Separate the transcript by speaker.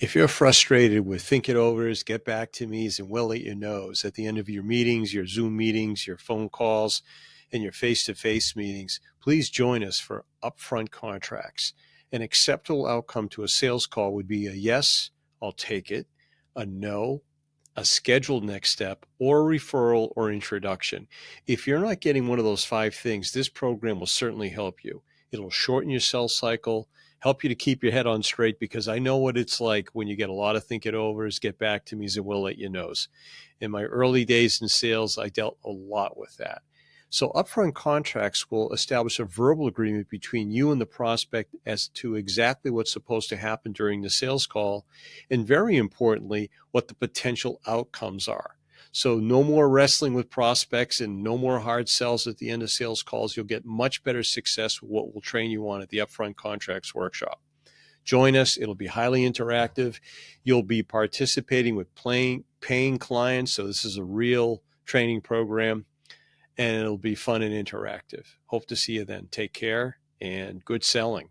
Speaker 1: If you're frustrated with think it overs, get back to me's, and will at your nose at the end of your meetings, your Zoom meetings, your phone calls, and your face-to-face meetings, please join us for upfront contracts. An acceptable outcome to a sales call would be a yes, I'll take it, a no, a scheduled next step, or a referral or introduction. If you're not getting one of those 5 things, this program will certainly help you. It'll shorten your sales cycle, help you to keep your head on straight, because I know what it's like when you get a lot of think it overs, get back to me's, and will let you knows. In my early days in sales, I dealt a lot with that. So upfront contracts will establish a verbal agreement between you and the prospect as to exactly what's supposed to happen during the sales call, and very importantly, what the potential outcomes are. So no more wrestling with prospects and no more hard sells at the end of sales calls. You'll get much better success with what we'll train you on at the Upfront Contracts Workshop. Join us. It'll be highly interactive. You'll be participating with paying clients. So this is a real training program, and it'll be fun and interactive. Hope to see you then. Take care and good selling.